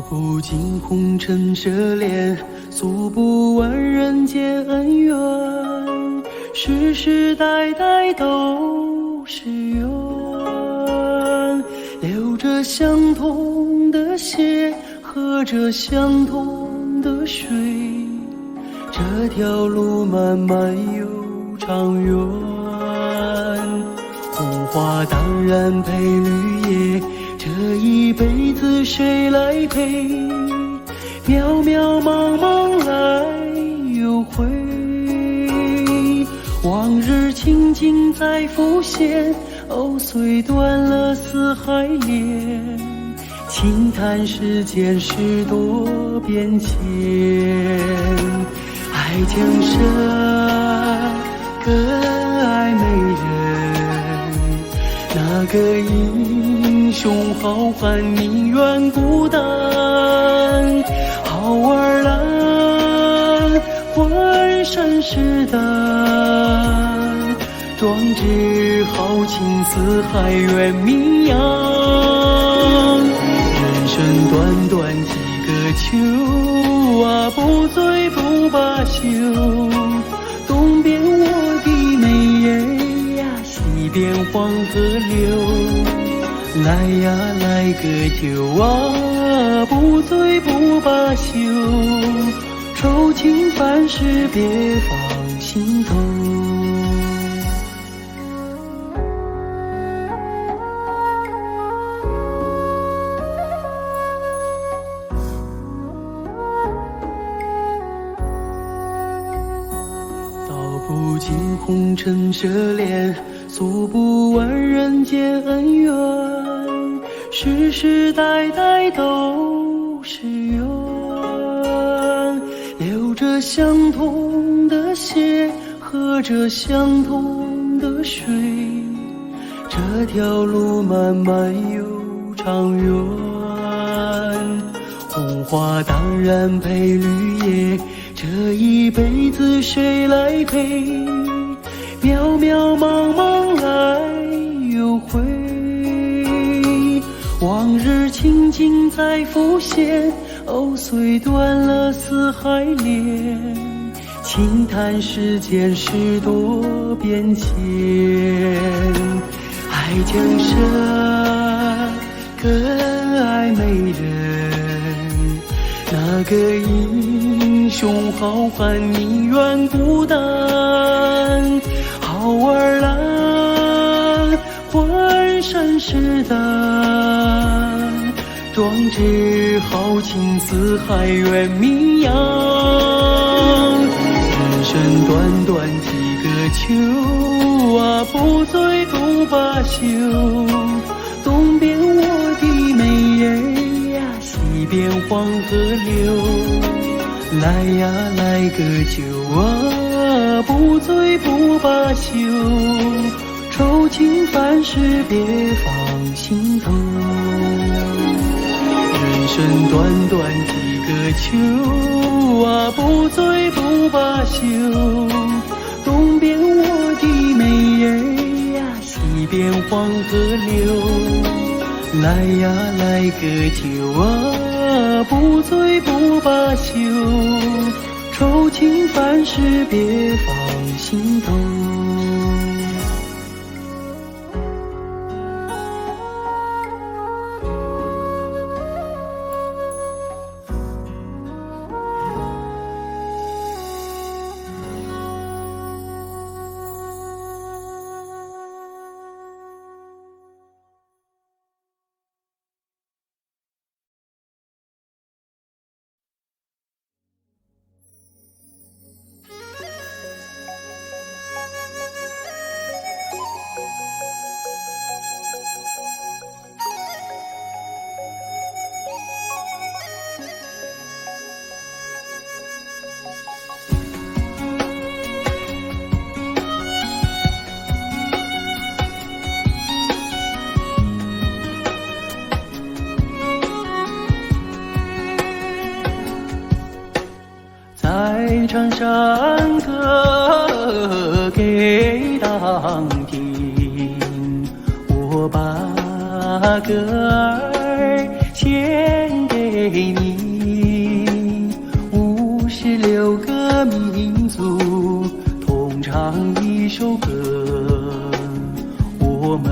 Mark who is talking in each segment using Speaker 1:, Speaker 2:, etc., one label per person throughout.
Speaker 1: 不尽红尘奢恋，诉不完人间恩怨，世世代代都是缘，流着相同的血，喝着相同的水，这条路漫漫又长远。红花当然配绿叶，这一辈子谁来陪？渺渺茫茫来又回，往日情景再浮现，藕虽断了丝还连，轻叹世间事多变迁。爱江山更爱美人，那个英雄好汉宁愿孤单，好儿郎浑身是胆，壮志豪情四海远名扬。人生短短几个秋啊，不醉不罢休，东边我的美人呀，西边黄河流，来呀来个酒啊，不醉不罢休，愁情烦事别放心头。不尽红尘奢恋，诉不完人间恩怨，世世代代都是缘，流着相同的血，喝着相同的水，这条路漫漫又长远。红花当然配绿叶，这一辈子谁来陪？渺渺茫茫来又回，往日情景再浮现，藕虽断了丝还连，轻叹世间事多变迁。爱江山更爱美人，那个英雄好汉宁愿孤单，好儿郎浑身是胆，壮志豪情四海远名扬。人生短短几个秋啊，不醉不罢休，东边我的美人呀，西边黄河流，来呀来个酒啊，不醉不罢休，愁情烦事别放心头。人生短短几个秋啊，不醉不罢休，东边我的美人呀，西边黄河流，来呀来个酒啊，不醉不罢休，愁情烦事别放心头。在长山歌给当听，我把歌儿献给你。56个民族同唱一首歌，我们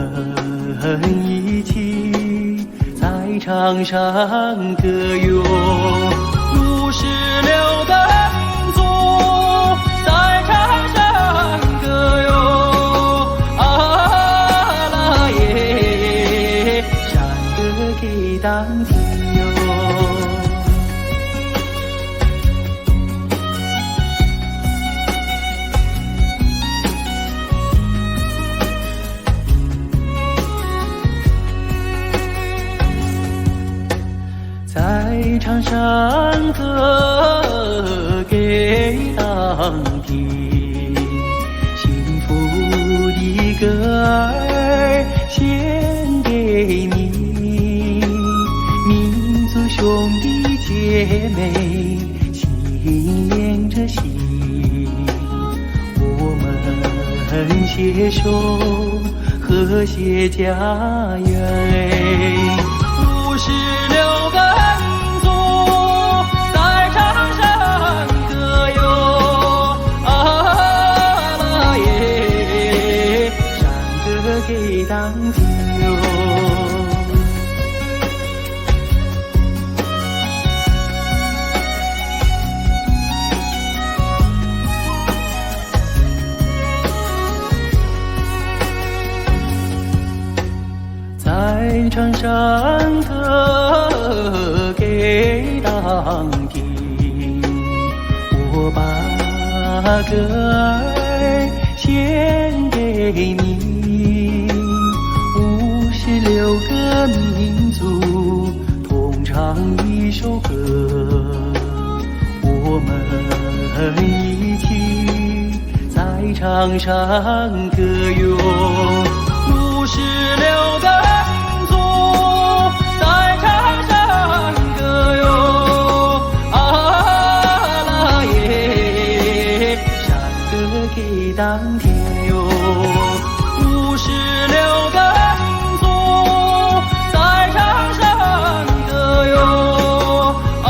Speaker 1: 一起在场上歌哟。56个民族在场上歌哟，啊啦耶，山歌给当听哟。在场上歌给当听，幸福的歌儿献给你，民族兄弟姐妹心连着心，我们携手和谐家园。56个民族在场上歌哟，啊啦耶，山歌给当听哟。在场上歌给当听，我把歌儿献给你。56个民族同唱一首歌，我们一起在场上歌哟。56个民族在场上歌哟，啊啦耶，山歌给当听哟。56个民族在场上歌哟，啊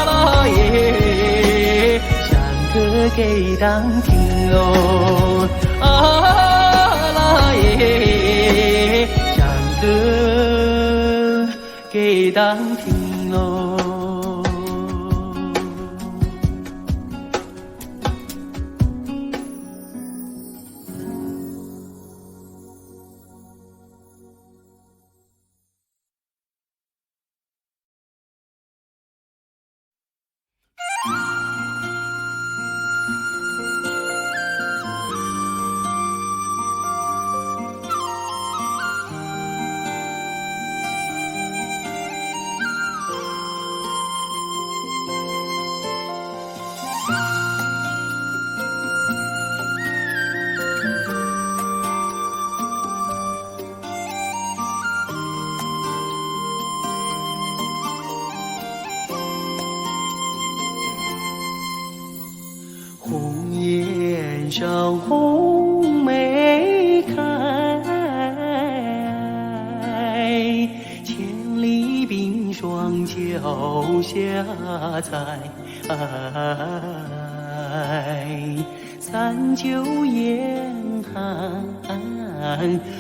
Speaker 1: 啦耶，山歌给当听哟，给当听喽。红颜上红梅开，千里冰霜脚下踩。三九严寒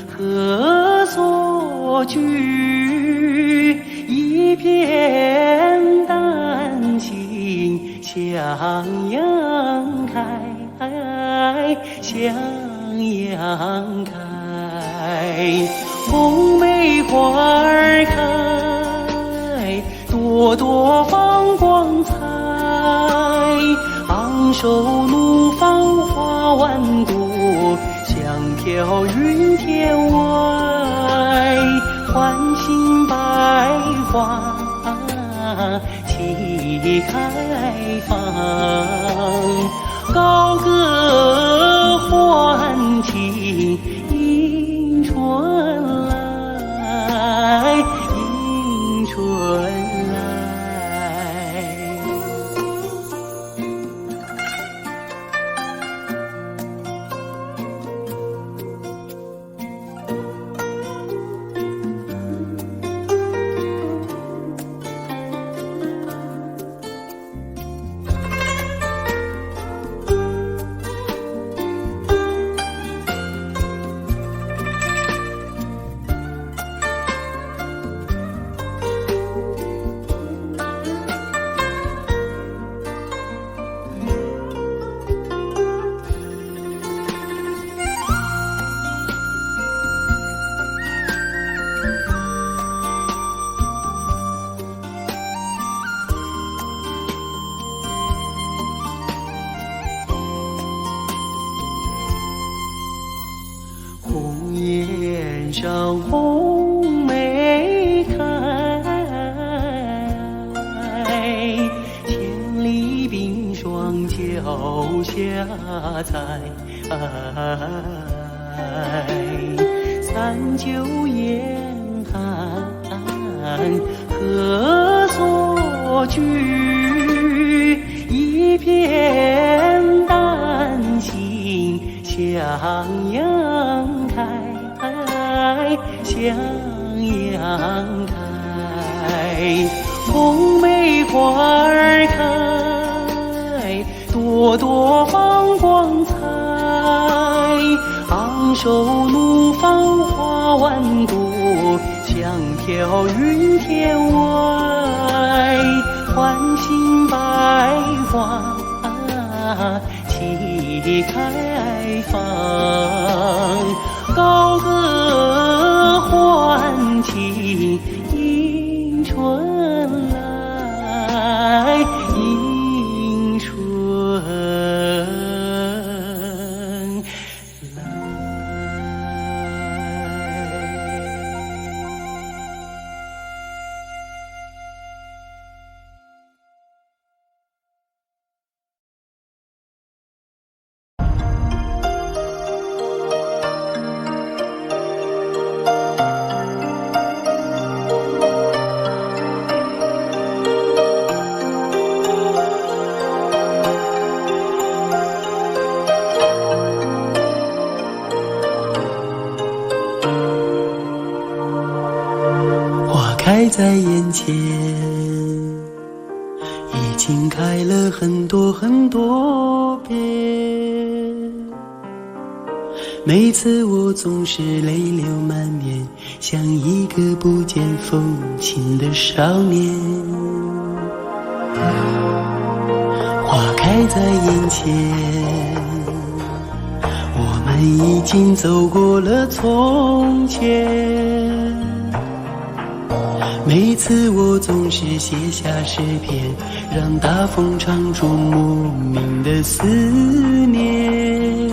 Speaker 1: 何所居？一片丹青向阳开，向阳开。红梅花儿开，朵朵放光彩。昂首怒放花万朵，香飘云天外。唤醒百花齐开放，高歌欢庆迎春来，迎春来。上红梅开，千里冰霜脚下踩。三九严寒何所居？一片丹心向阳开，向阳开。红梅花儿开，朵朵放光彩。昂首怒放花万朵，香飘云天外。唤醒百花齐开放，高歌欢庆迎春来，迎春来。开在眼前，已经开了很多很多遍。每次我总是泪流满面，像一个不见父亲的少年。花开在眼前，我们已经走过了从前。每次我总是写下诗篇，让大风唱出莫名的思念。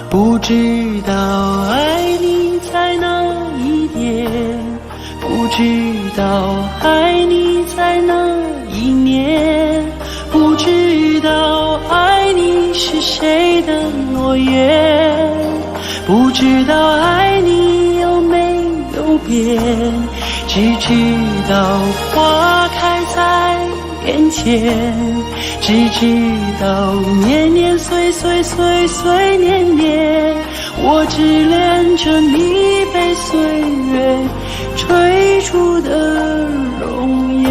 Speaker 1: 不知道爱你在哪一边，不知道爱你在哪一年，不知道爱你是谁的诺言，不知道爱你有没有变，只知道花开在眼前，只知道年年岁岁岁岁年年，我只恋着你被岁月追逐的容颜。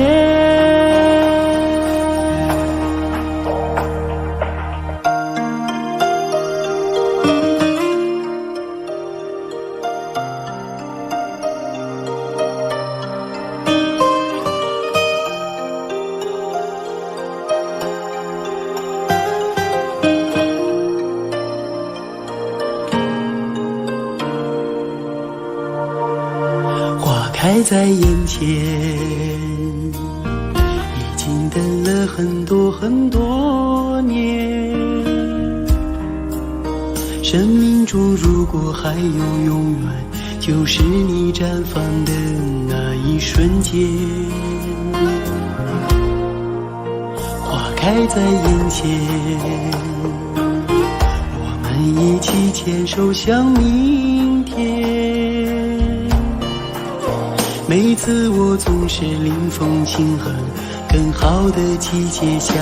Speaker 1: 开在眼前，已经等了很多很多年。生命中如果还有永远，就是你绽放的那一瞬间。花开在眼前，我们一起牵手向明天。每次我总是临风轻哼，更好的季节，下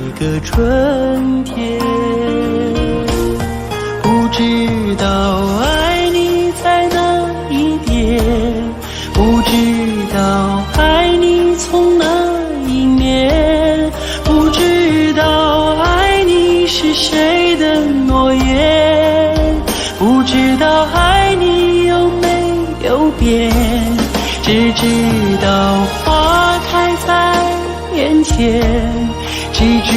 Speaker 1: 一个春天。不知道爱你在哪一边，不知道爱你从哪一年，不知道爱你是谁的诺言，不知道爱你有没有变，只知道花开在眼前，只知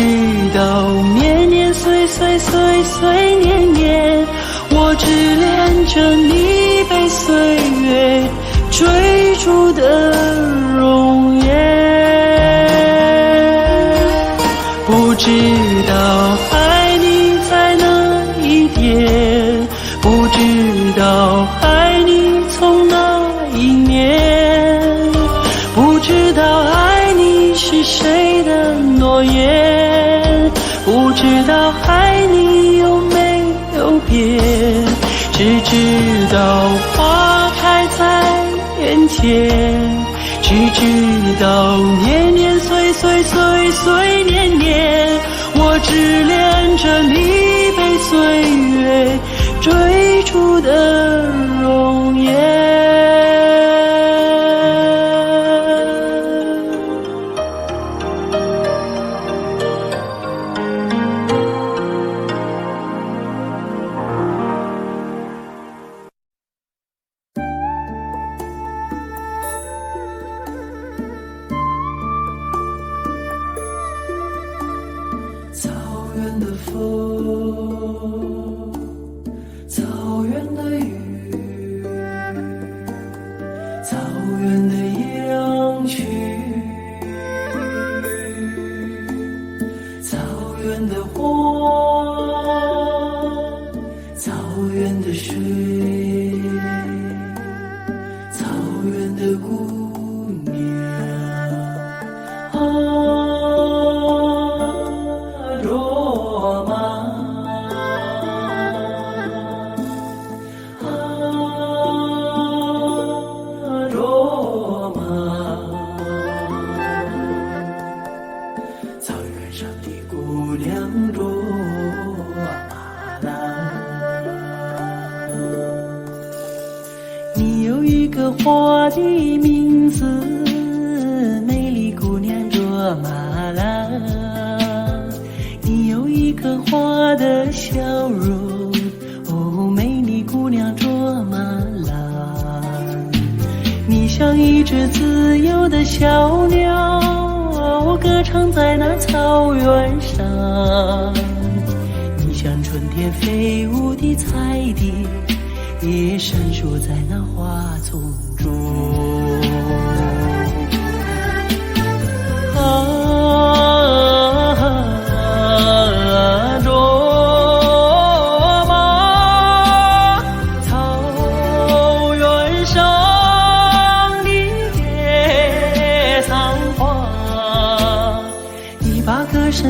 Speaker 1: 道年年岁岁岁岁年年，我只恋着你被岁月追逐的容颜。不知道爱你在哪一边，不知道爱只知道花开在眼前，只知道年年岁岁岁岁年年，我只恋着你被岁月追逐的容颜。草原的风，草原的雨，草原的羊群，草原的花，草原的水，草原的姑娘罗马，罗马，草原上的姑娘罗马啦。你有一个花的名字，美丽姑娘罗马啦。你有一颗花的笑容，哦，美丽姑娘卓玛拉。你像一只自由的小鸟，歌唱在那草原上。你像春天飞舞的彩蝶，也闪烁在那花丛中。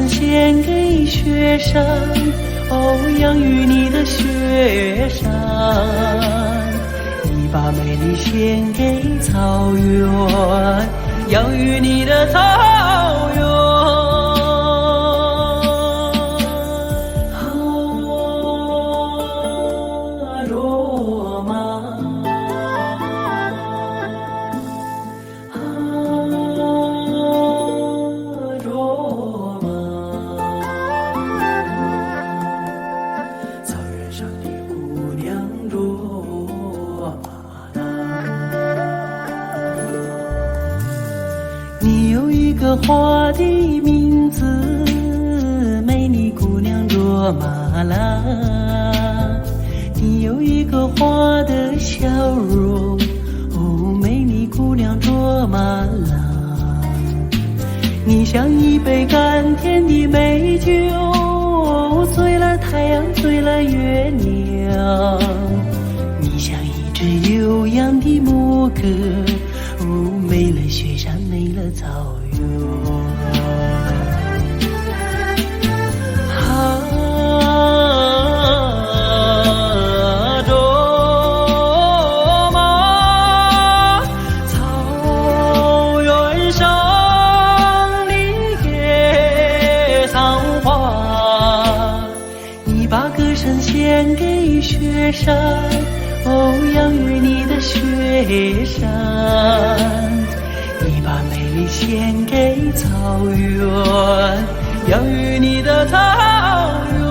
Speaker 1: 献给雪山，哦，养育你的雪山。你把美丽献给草原，养育你的草原。罗马，罗马。你有一个花的名字，美丽姑娘罗马拉。你有一个花的笑容，哦，美丽姑娘卓玛拉。你像一杯甘甜的美酒，醉了太阳，醉了月亮。你像一只悠扬的牧歌，哦，没了雪山，没了草原。草原上的野桑花，你把歌声献给雪山，哦，养育你的雪山。你把美丽献给草原，养育你的草原。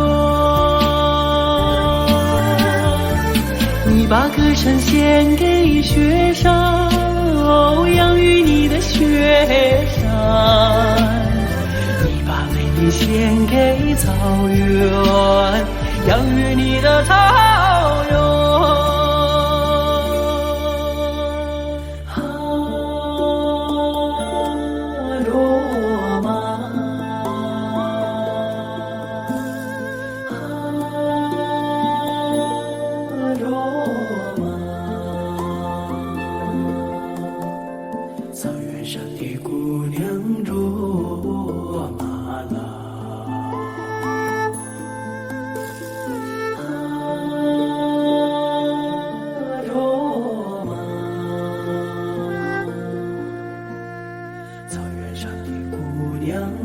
Speaker 1: 你把歌声献给雪山，哦，养育你的雪山。你把美丽献给草原，养育你的草原。草原上的姑娘罗马拉。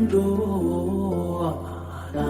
Speaker 1: 着那。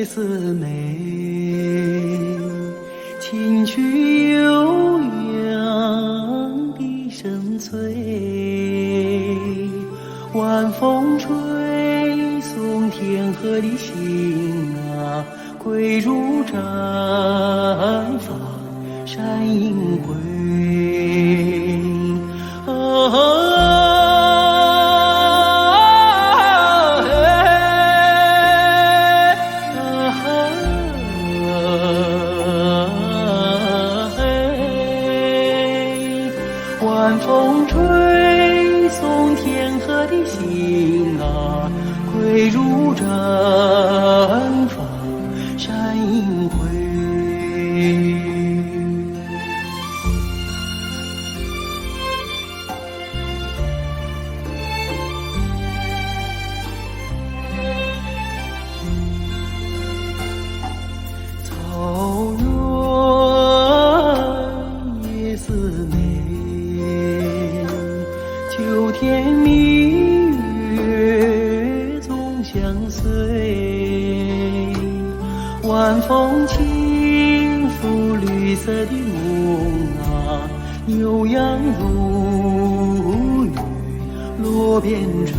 Speaker 1: 四美，琴曲悠扬笛声催，晚风吹送天河的星啊，归如绽放山映辉。晚风吹送天河的星啊，归如绽放山映辉。草原夜思美，秋天明月总相随，晚风轻拂绿色的梦啊，牛羊如雨落边吹。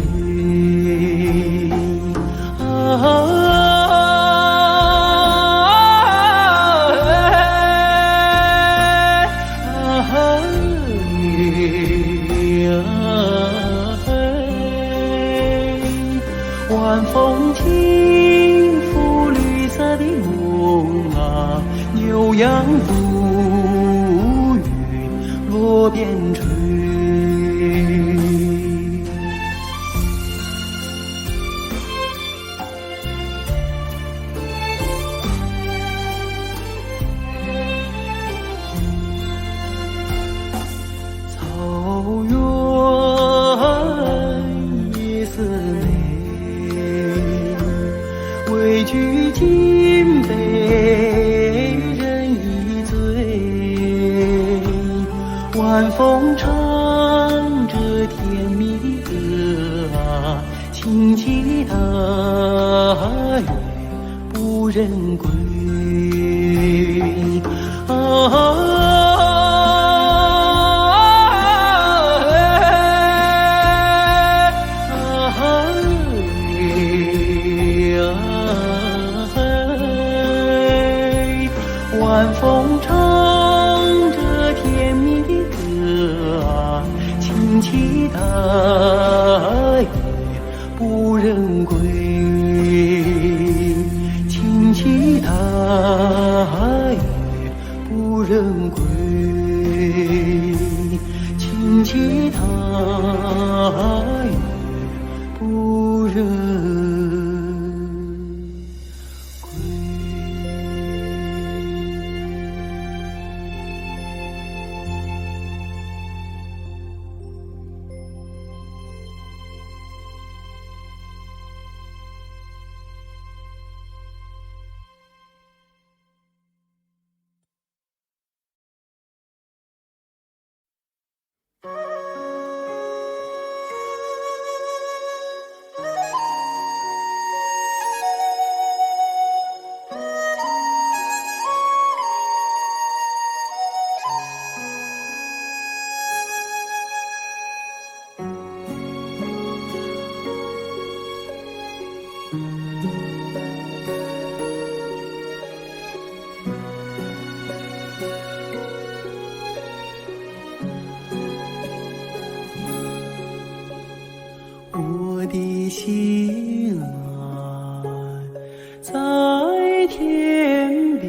Speaker 1: 晚风轻拂绿色的梦啊，牛羊如雨落边吹。草原夜思美，畏惧金杯人已醉，晚风唱着甜蜜的歌啊，轻骑踏月不忍归。晚风唱着甜蜜的歌啊，轻骑踏月不忍归，轻骑踏月不忍归，轻骑踏月不忍。在天边，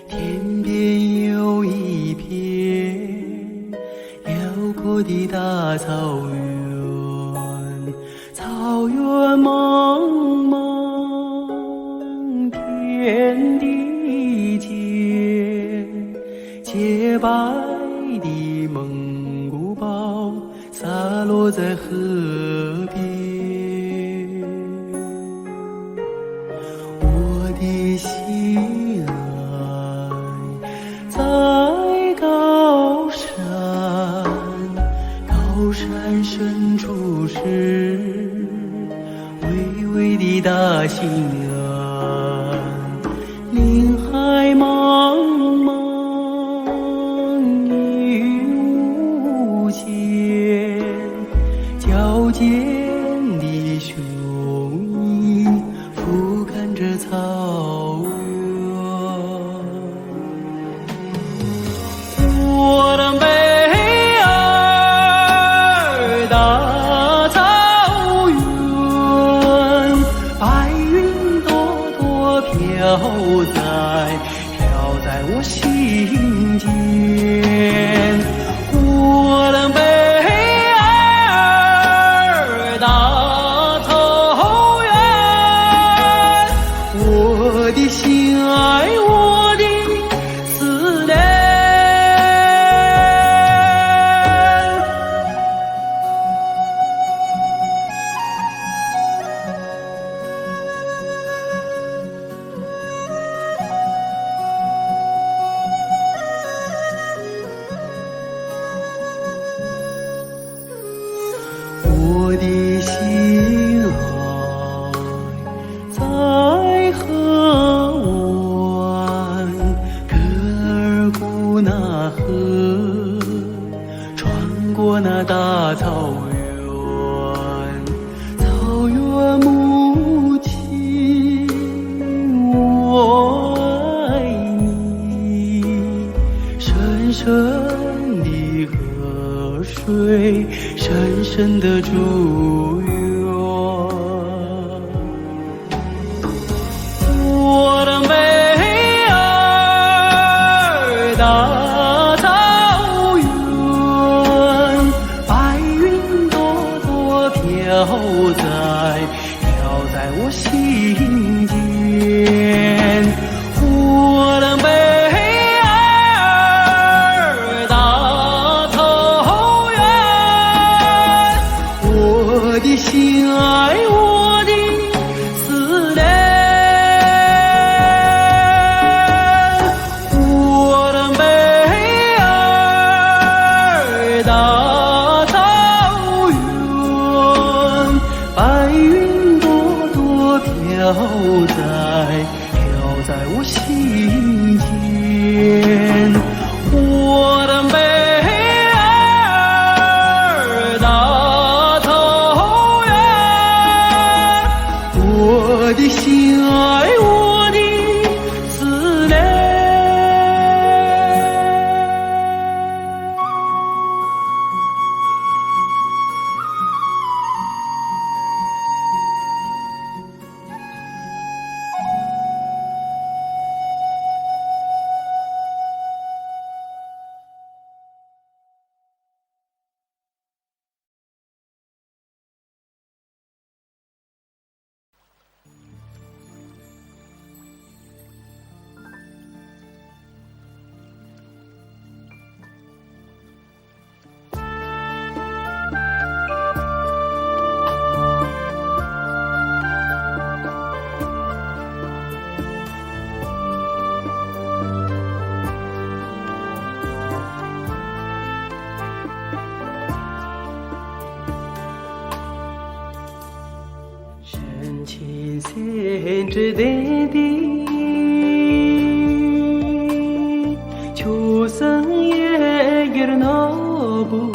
Speaker 1: 天边有一片辽阔的大草原，草原茫茫，天地间，洁白的蒙古包洒落在河边。我的心爱在高山，高山深处是巍巍的大兴安，林海茫茫云无间，矫健的雄鹰俯瞰着草原。我的美儿大草原，白云朵朵飘在我心间。我的美儿大草原，我的心爱，我的思念。我的心爱在河湾，格尔古纳河，穿过那大草原，草原母亲，我爱你，深深的河水，深深的祝愿。我的美儿大草原，白云朵朵飘在我心间。我的美儿大草原，我的心爱，我的思念。我的美儿大草原，白云朵朵飘在我心间。我的美儿大草原，我的心爱，我的思念。深情深知的초성의 길노부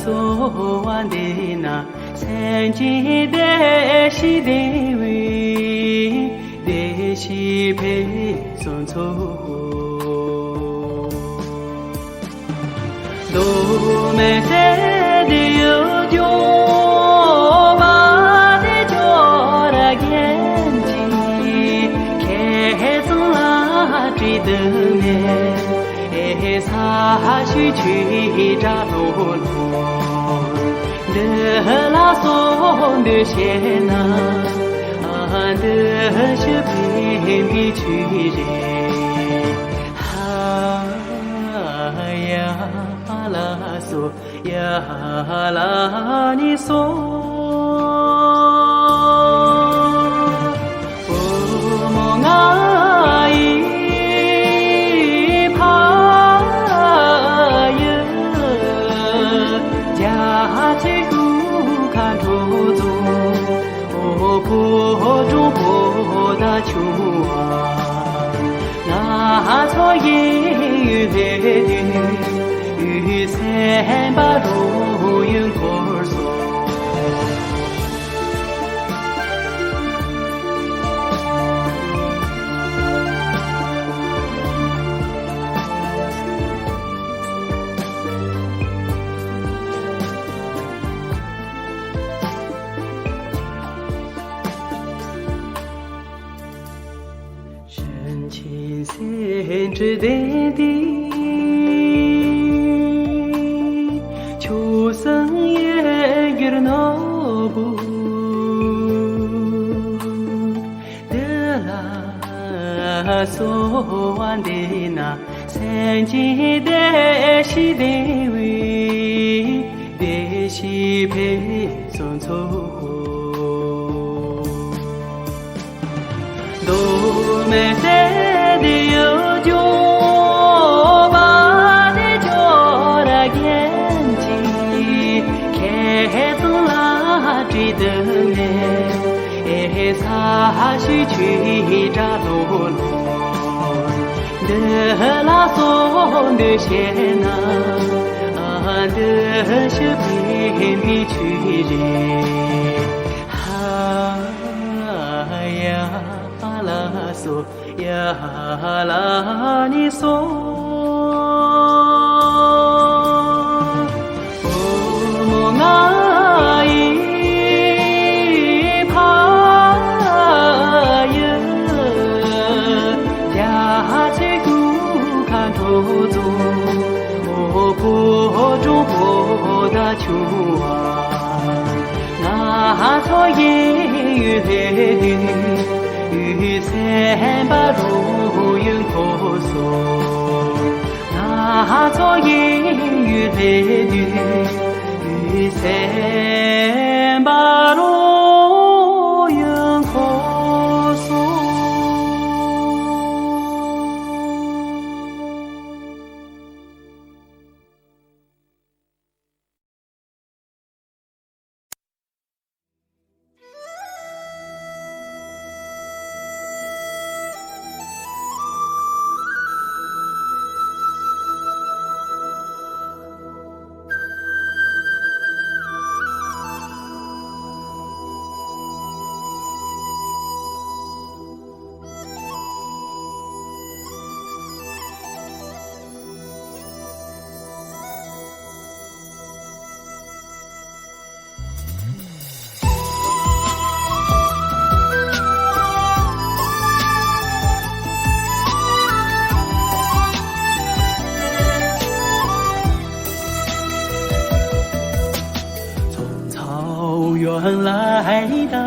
Speaker 1: 소환되나 생지 대시 배선소 노메 세디요 的面，洒去吹扎罗罗，的拉松的线呐，的是偏僻去人，呀拉嗦呀拉你嗦。那错也与三把路云可索。千只的地，秋生也有那不的啦，所完的那三季的西的味的西配送错。都没得的有酒吧的酒的眼睛，看着那追的面，洒去吹扎罗罗，的拉松的线呐，的是偏僻去人，呀。拉嗦呀拉你嗦，我爱一怕呀，家去古看头走，我不中国的秋啊，那错也与三把路云可索，那错也与三把路云可索。原来到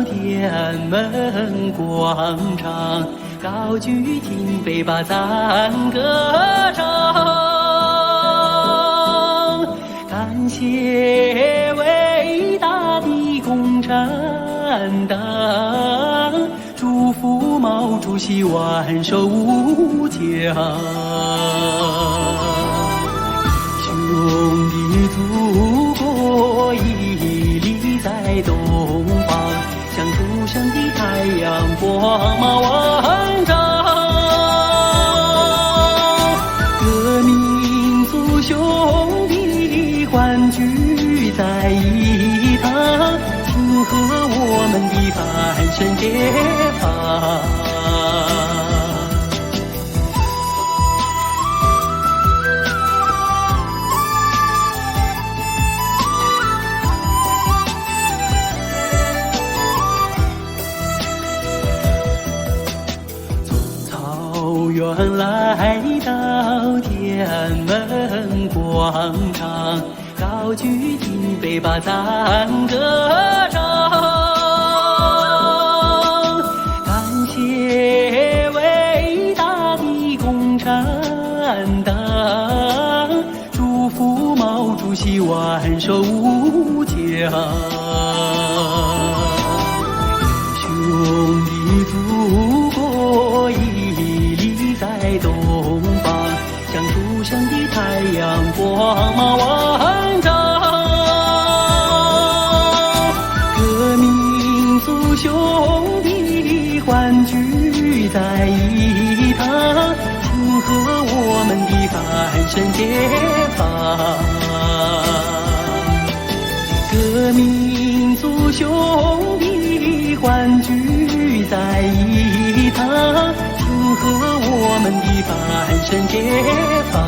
Speaker 1: 天安门广场，高举金杯把赞歌唱，感谢伟大的共产党，祝福毛主席万寿无疆。兄弟，祖国屹立在东方，像初升的太阳，光芒万丈。各民族兄弟欢聚在一堂，庆贺我们的翻身解放。原们来到天安门广场，高举金杯把赞歌唱，感谢伟大的共产党，祝福毛主席万寿无疆。兄弟祖国屹立在东方，像初升的太阳光芒万丈。革命族兄弟欢聚在一堂，庆贺我们的翻身解放。革命族兄弟欢聚在一堂，庆贺我们的翻身解放。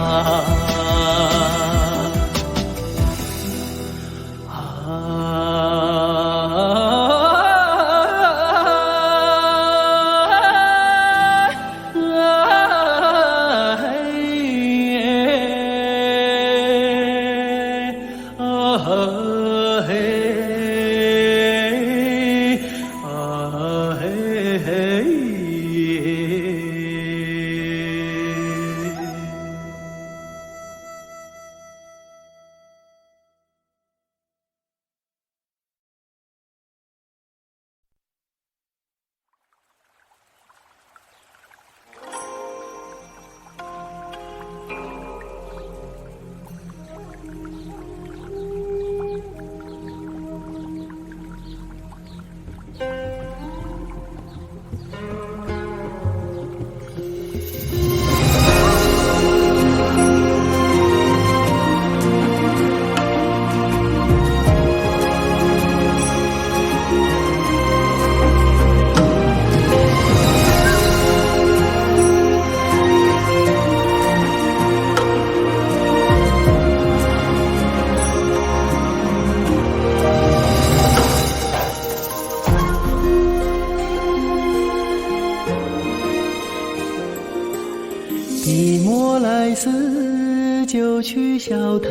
Speaker 1: 笔墨来似就去笑谈，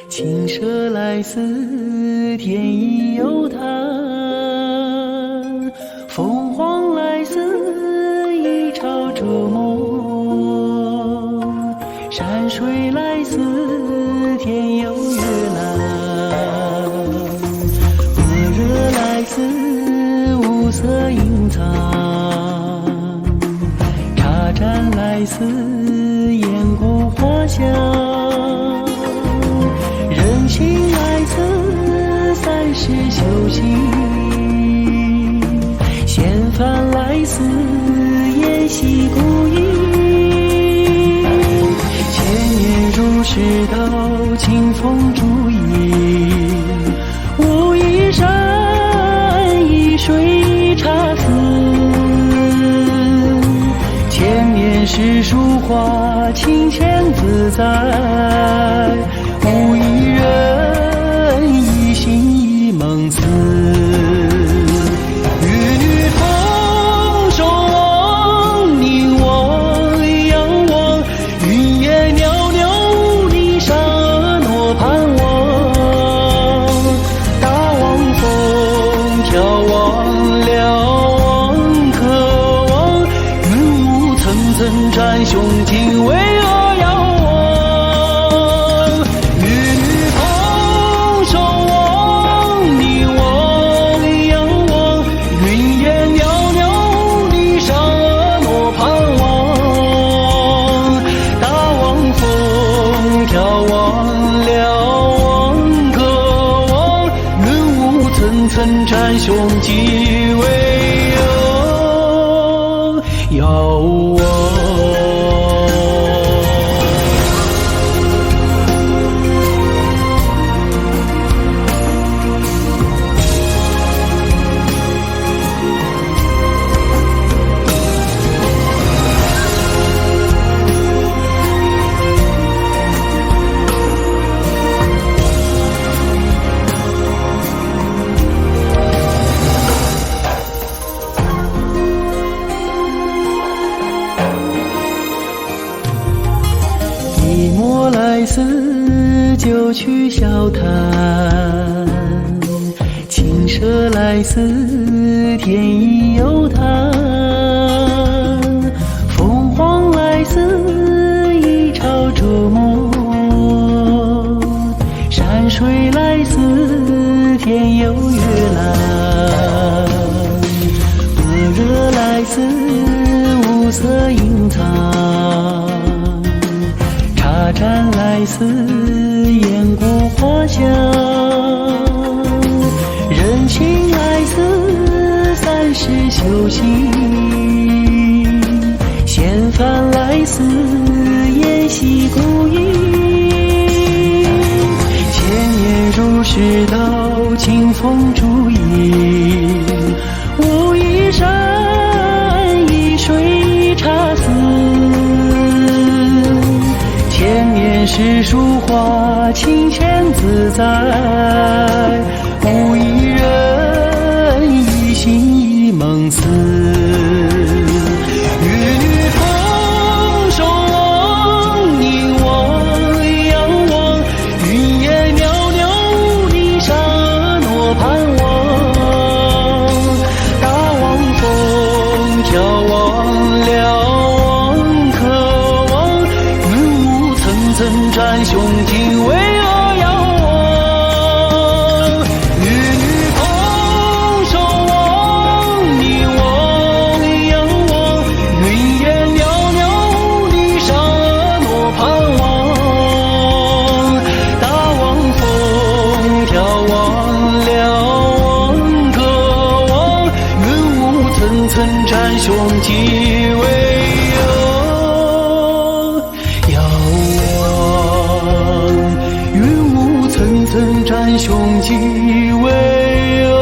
Speaker 1: 青蛇来似天意悠叹，凤凰来似一朝逐梦，山水来似天有月蓝，般若来似五色隐藏，禅来似烟故花香，人心来似三世修行，闲帆来似沿袭故意，千年如石头，清风竹影，无一山一水一茶丝，千年诗书画，清闲自在，无一人一心一梦思。玉女同守望，凝望仰望，云烟袅袅，离沙诺盼望，大望风，眺望瞭望，渴望云雾层层占胸襟，巍峨遥望。玉女同守望，凝望仰望，云烟袅袅，离沙诺盼望，大望风，眺望瞭望，渴望云雾层层占胸襟，巍峨遥望。去笑谈。青蛇来似天意有谈，凤凰来似一朝周末，山水来似天有月蓝，般若来似五色隐藏，茶盏来似岩谷花香，人情来似三世修行，仙凡来似沿袭古意，千年如是道，清风烛影，无一山一水一茶丝，千年世俗化，清闲自在，无一人一心一梦思。玉女峰守望，凝望仰望，云烟袅袅，离沙诺盼望。大望风眺望瞭望渴望，云雾层层转胸襟巍峨遥望。玉女峰守望，凝望仰望，云烟袅袅，离沙诺盼望。大望风眺望瞭望渴望，云雾层层展胸襟巍遥望，云雾层层展胸襟巍遥望。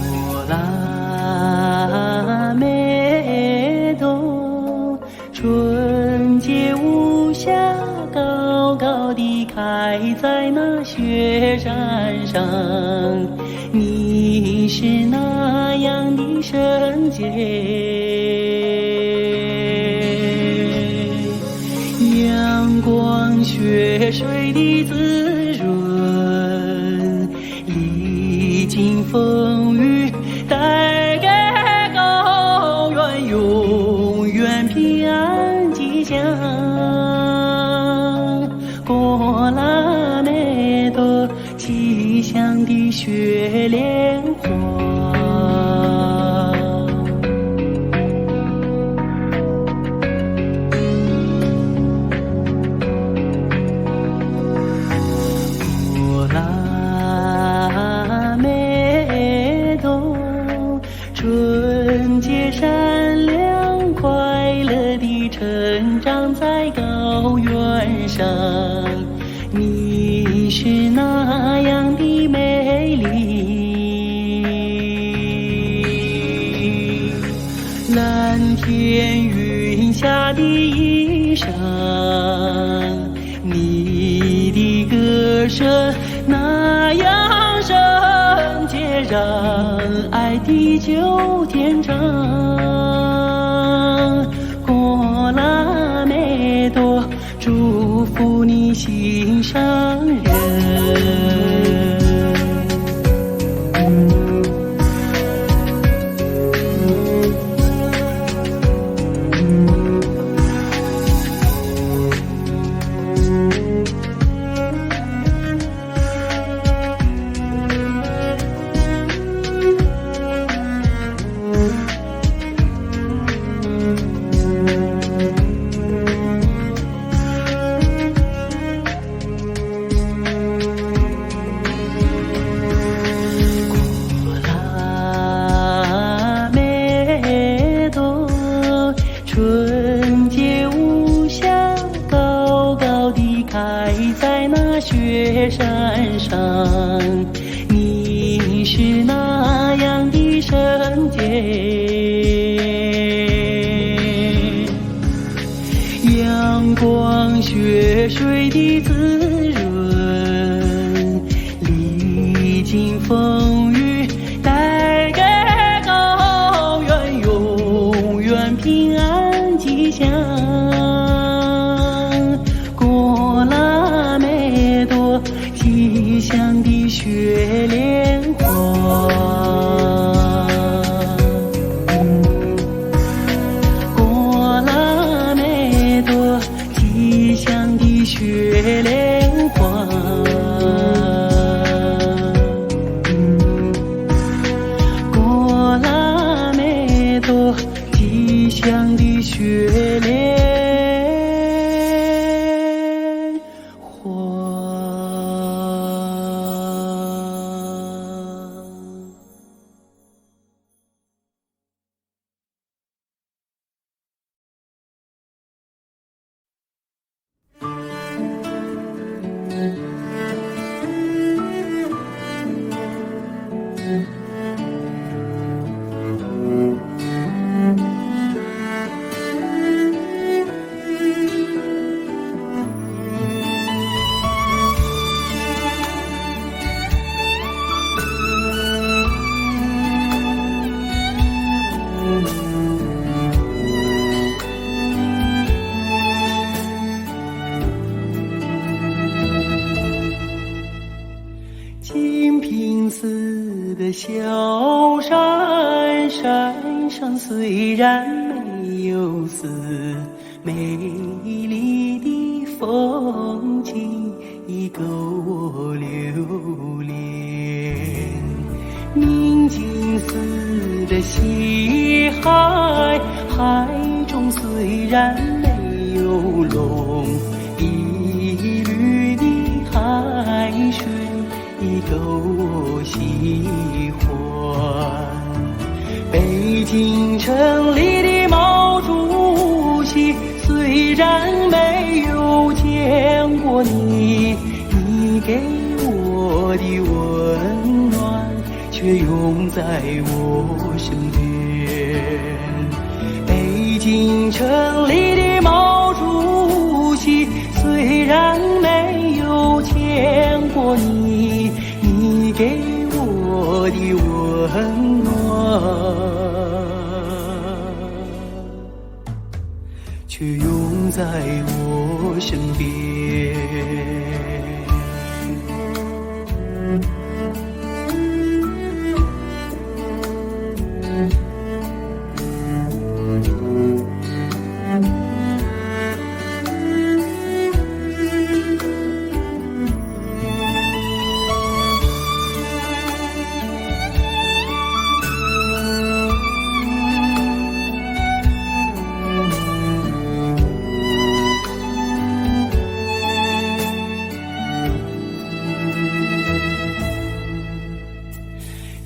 Speaker 1: 哆啦美朵，纯洁无瑕，高高地开在那雪山上。你是那样的圣洁，阳光雪水的滋润，历经风雨，带给高原永远平安吉祥。哆啦美朵，吉祥的雪莲花。哆啦美朵，纯洁善良，快乐地成长在高原上。你是那样的美丽，蓝天云下的衣裳，你的歌声那样圣洁，让爱地久天长。哆啦美朵，祝福你心上人。上，你是那样的圣洁，阳光雪水的滋润，历经风雨带给高原永远平安吉祥。过了每朵吉祥的雪莲花，过了每朵吉祥的雪莲花，过了每朵吉祥的雪莲花。金平寺的小山，山上虽然没有寺，美丽的风景已够我留恋。宁静寺的西海，海中虽然没有龙，一缕的海水已够我喜欢。北京城里的毛主席，虽然没有见过你，你给我的温暖却永在我身边。北京城里的毛主席，虽然没有见过你，你给我的温暖却永在我身边。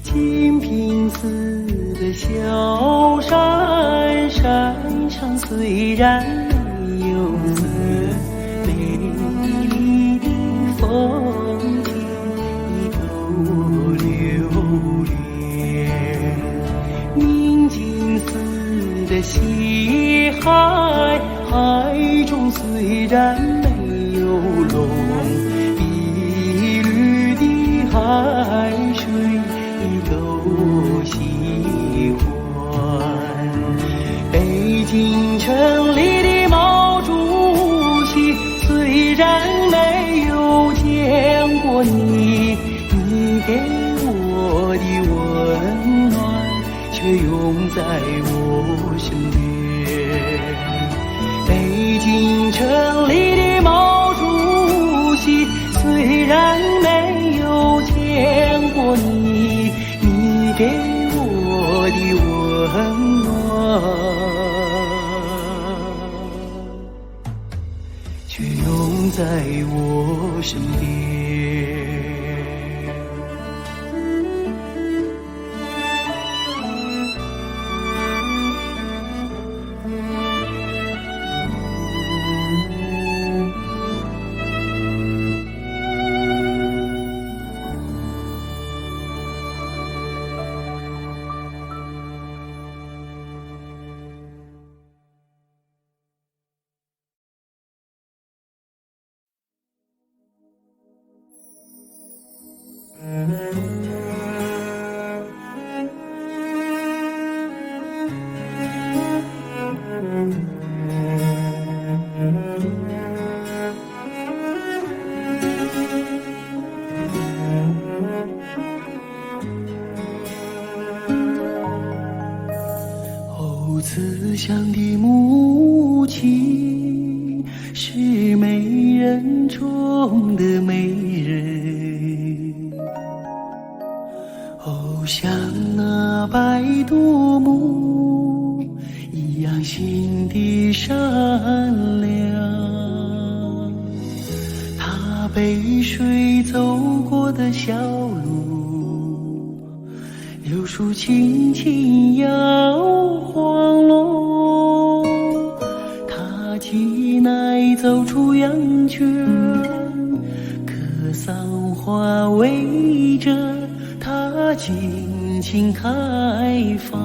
Speaker 1: 金平寺的小山，山上虽然没有寺，美丽的风景已够我留恋。宁静寺的西海，海中虽然没有龙，碧绿的海水已够我喜欢。北京城里的毛主席，虽然没有见过你，你给我的温暖却永在我身边。北京城里的毛主席，虽然没有见过你，你给我的温暖却永在我身边。慈祥的母亲，是美人中的美人，哦，像那白度母一样心地善良。她背水走过的小路，柳树轻轻摇晃落，他挤奶走出羊圈，可桑花围着他尽情开放。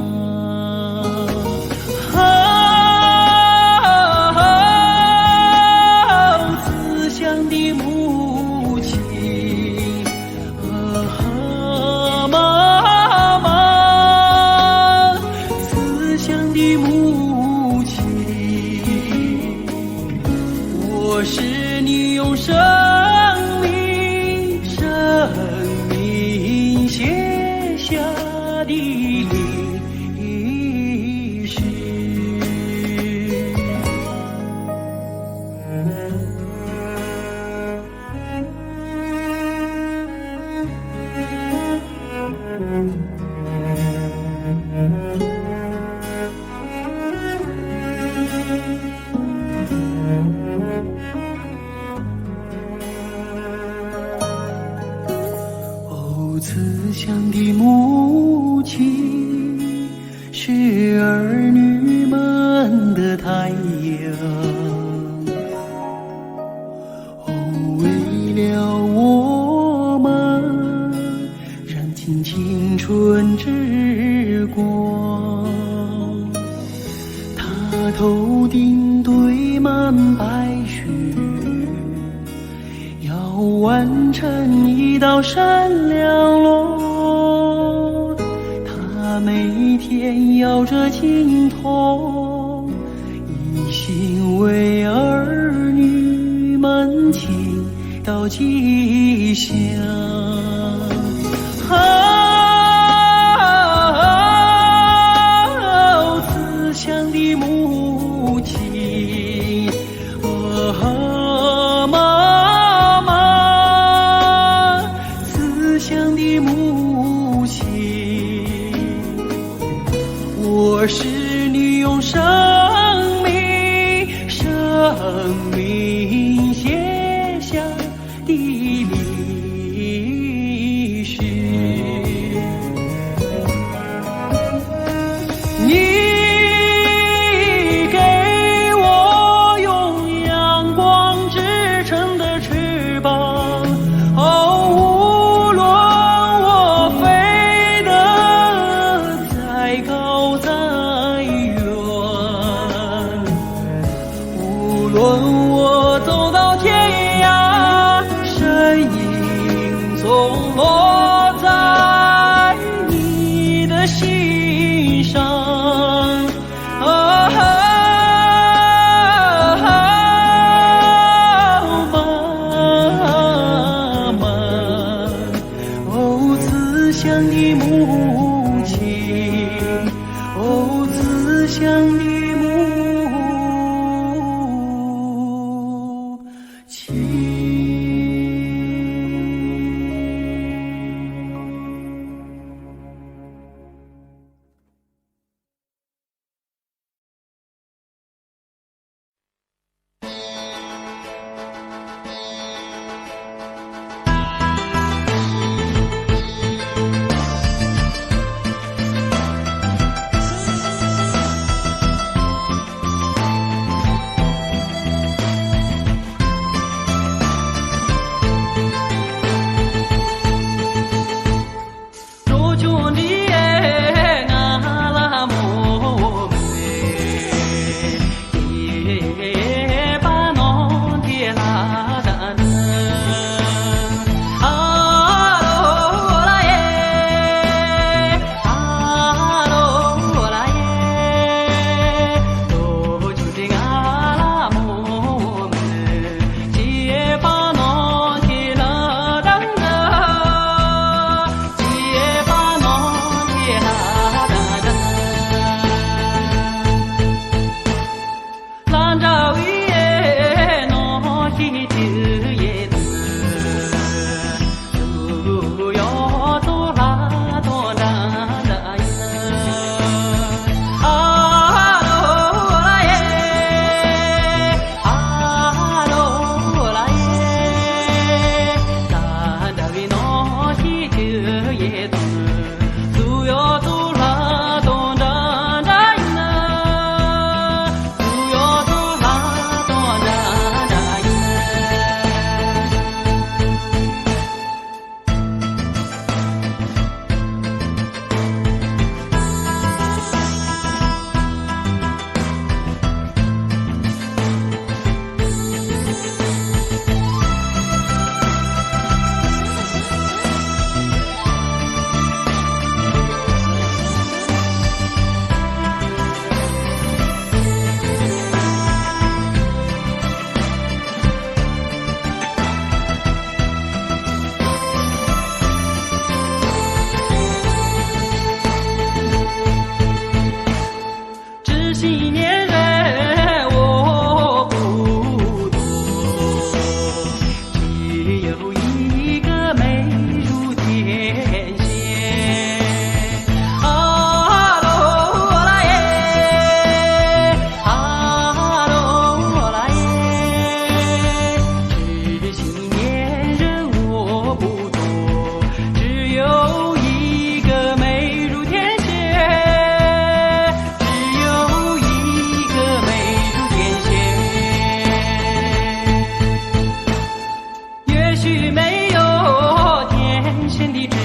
Speaker 1: 慈祥的母亲，的母亲，我是你用生命写下的历史。慈祥的母亲，是儿女们的太阳。哦，为了我们燃尽青春之光。她头顶堆满白雪，要完成一道闪亮路，他每天摇着金筒，一心为儿女们倾倒吉祥。慈祥的母亲，母亲，我是你用生命写下的历史。你给我用阳光织成的翅膀，无论我走到天涯，身影总落在你的心上。妈妈，哦，慈祥的母亲，哦，慈祥的耶东，走哟走啦东张扎影呐，走哟走啦东张扎影知心恋人我不多，只有一个美如天仙。啊罗啦耶，啊罗啦耶，知心恋人我不多，只有一个美如天仙。也许没有天仙的智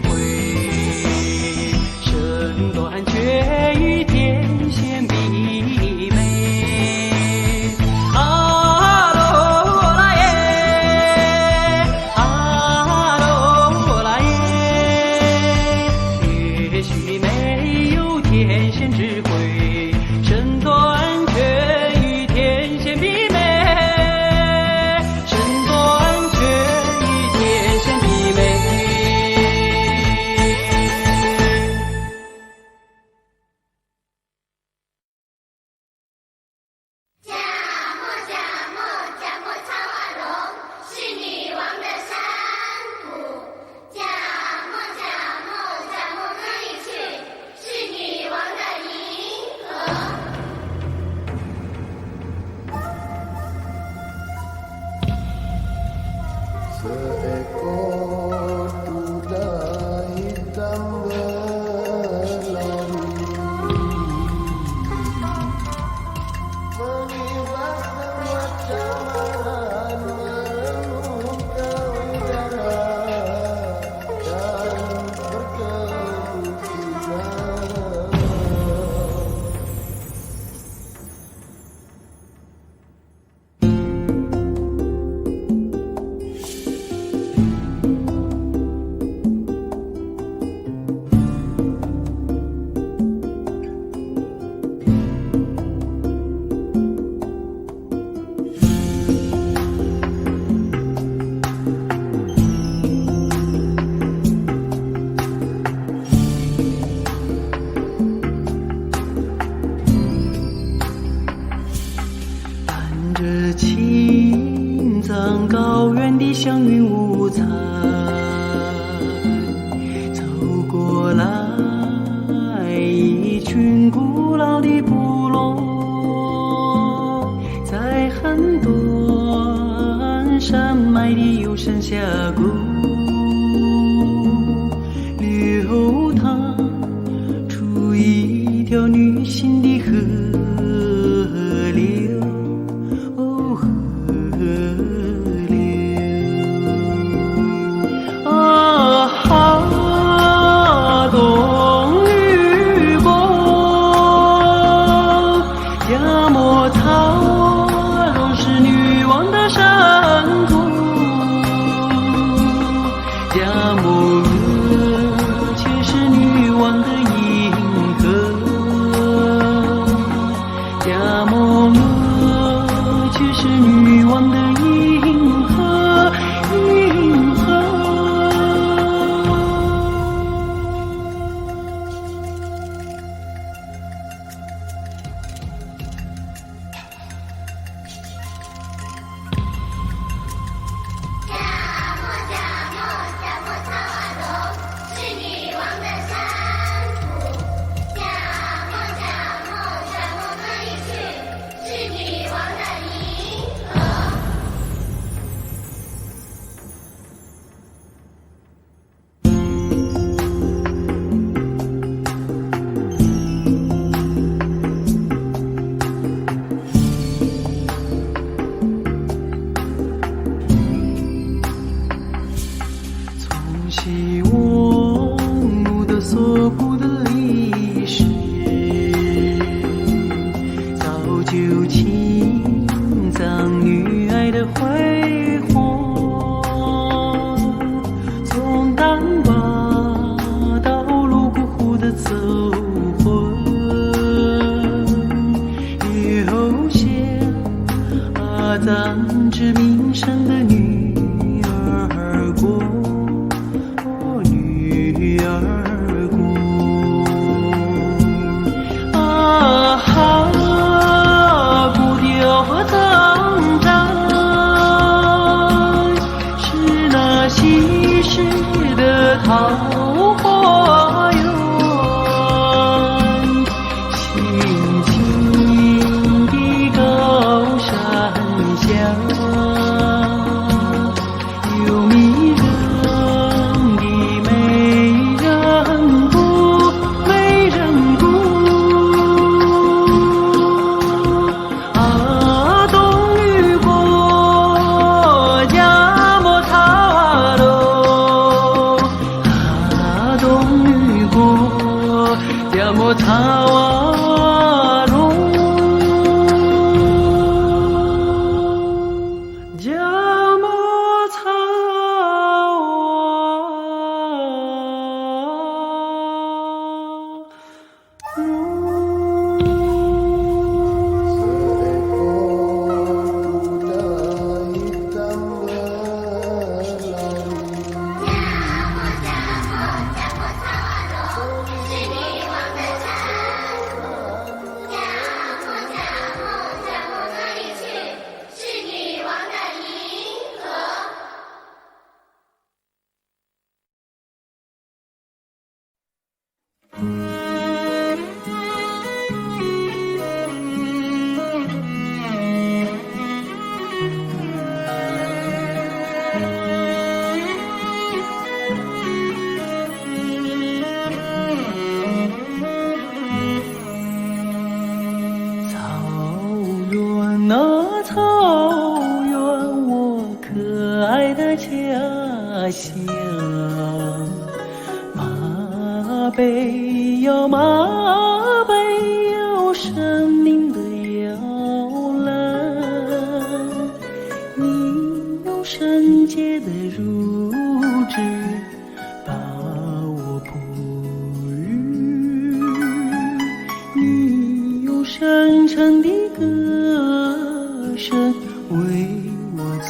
Speaker 1: 慧，身段却与天仙媲美。啊罗啦耶，啊罗啦耶，也许没有天仙智慧，身段却与天仙媲美。
Speaker 2: Seekor kuda hitam berlari mengibas semua camaran merenungkan udara dan berkemungkinan
Speaker 1: 这青藏高原的祥云五彩，走过来一群古老的部落，在很多山脉的幽深峡谷流淌出一条女性的河流。加摩勒却是女王的银河，加摩勒却是女王的银河，银河。惜我努的所不得一时，早就清藏女爱的辉煌，从丹巴到泸沽湖的走魂，以后想咱知名声的女儿国，女儿国啊哈，不丢当然是那稀世的桃花源，青青的高山下，有迷人的美人谷，美人谷啊，东吕国加莫塔瓦罗啊，东吕国加莫塔瓦罗，加莫塔瓦罗。草原啊草原，我可爱的家乡，马背哟马背哟，生命的摇篮，你用圣洁的乳汁把我哺育，你用深沉的歌声为我催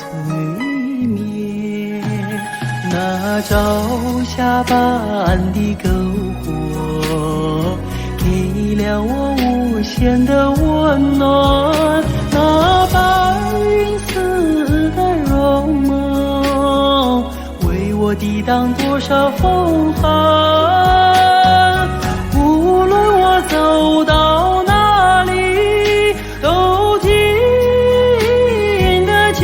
Speaker 1: 眠，那朝霞般的篝火给了我无限的温暖，那白云似的容貌为我抵挡多少风寒，无论我走到哪里都听得见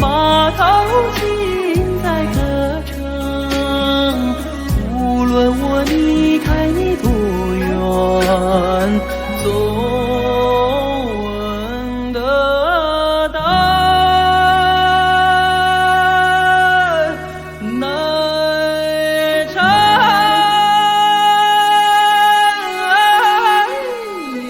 Speaker 1: 马头琴在歌唱，无论我离开你多远，总得到那场的香甜。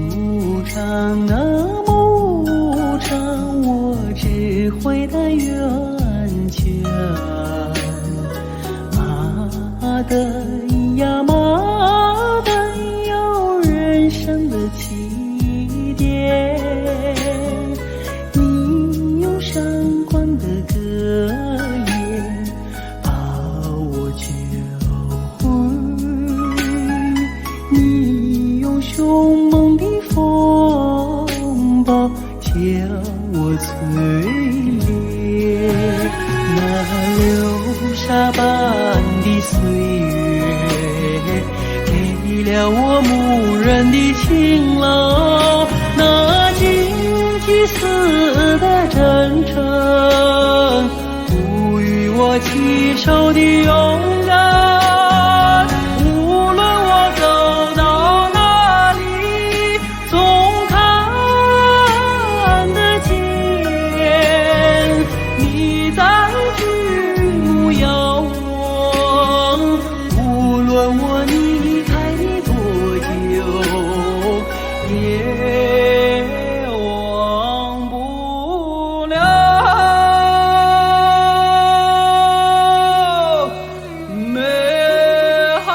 Speaker 1: 牧场啊牧场，我只回到源泉，马灯呀马灯，有人生的起点，你用闪光的歌言把我救回，你用凶猛的风暴将淬炼，那流沙般的岁月，给了我牧人的情郎，那荆棘似的真诚，赋予我起手的勇敢。无论我走到哪里，总看得见你在举目遥望。无论我离开你多久，也忘不了美好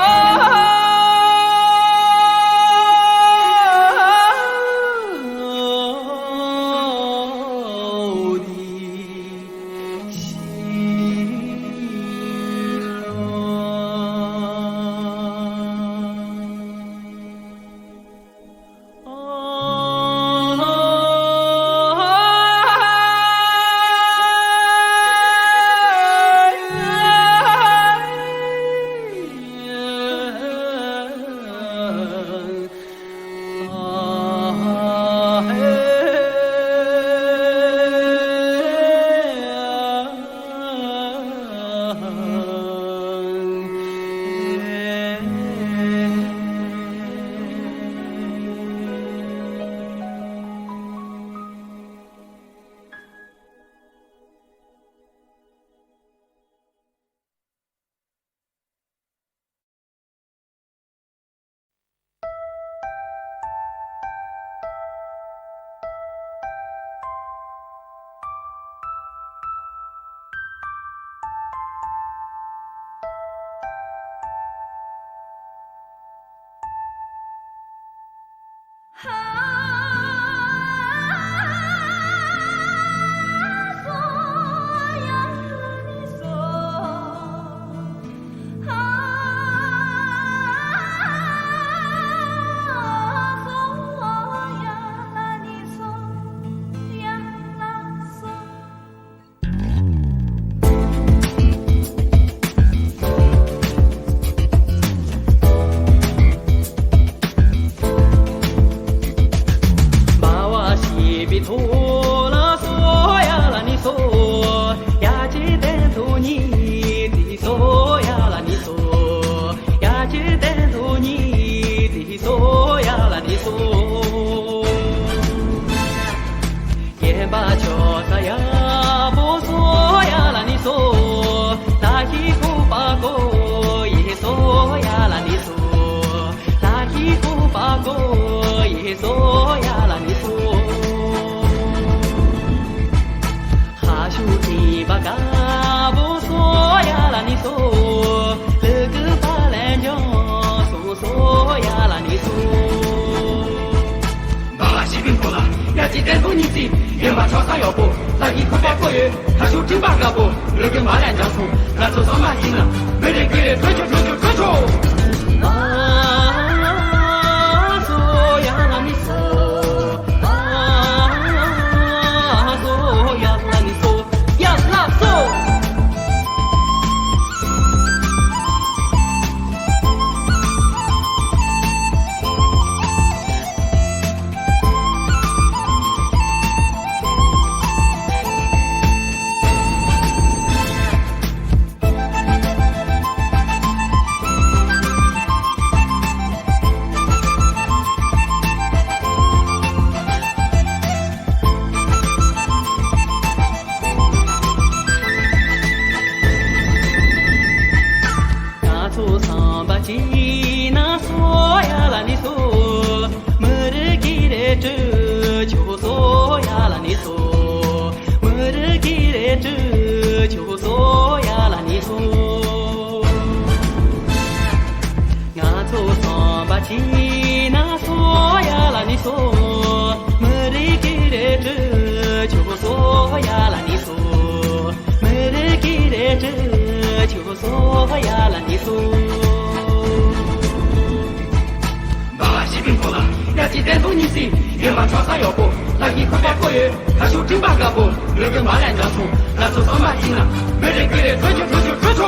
Speaker 1: 的
Speaker 3: 点动你心，别往床上摇步，来一块把过月，他修正八个步，那个马兰家出，那是上马进了，没人给你出去出去出去。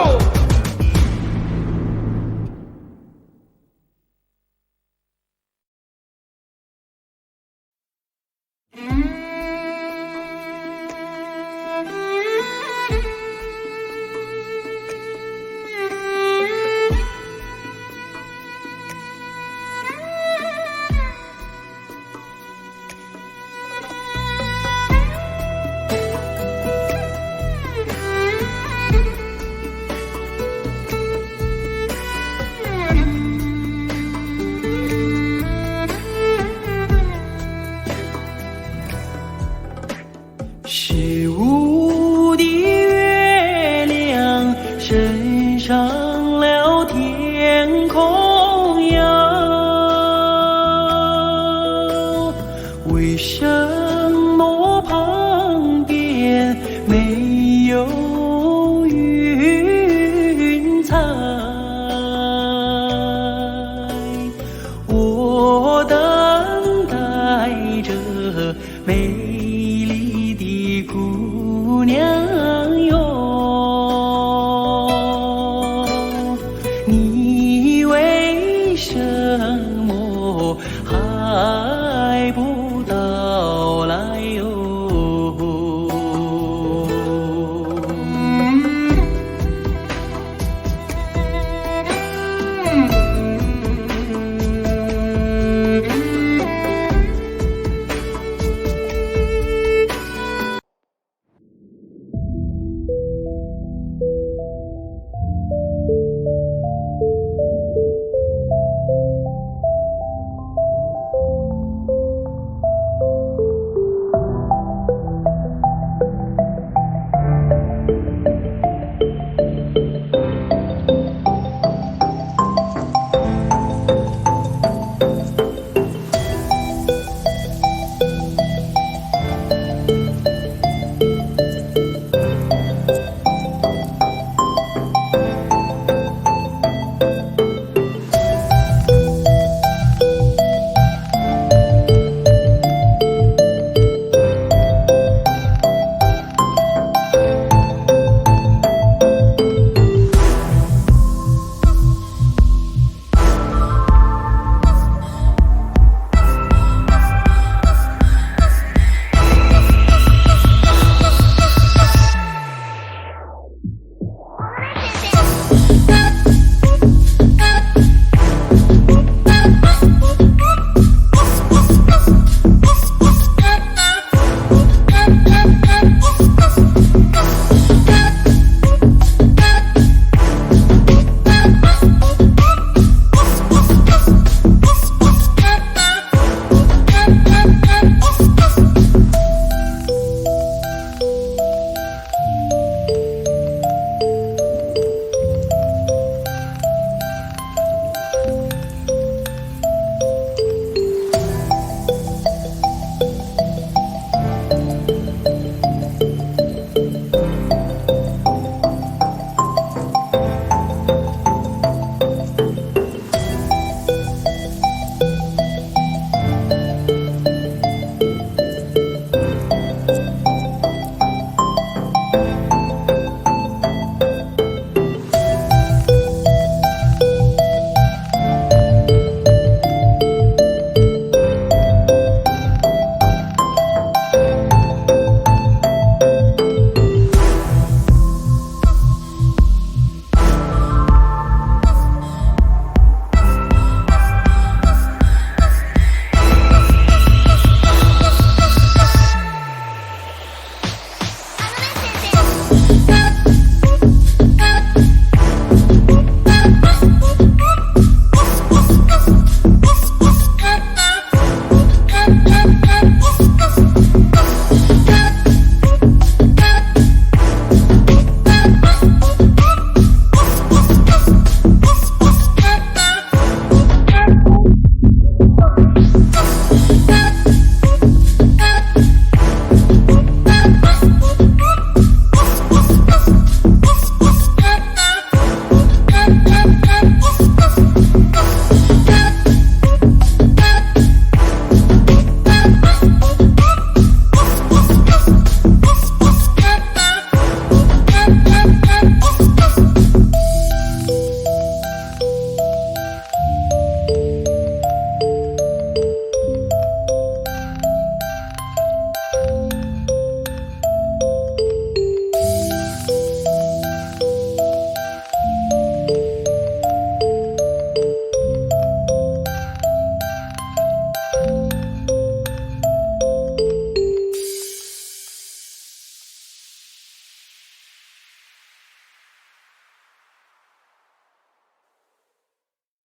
Speaker 1: 虚无的月亮升上了天空呀，为什么旁边没有云彩？我等待着美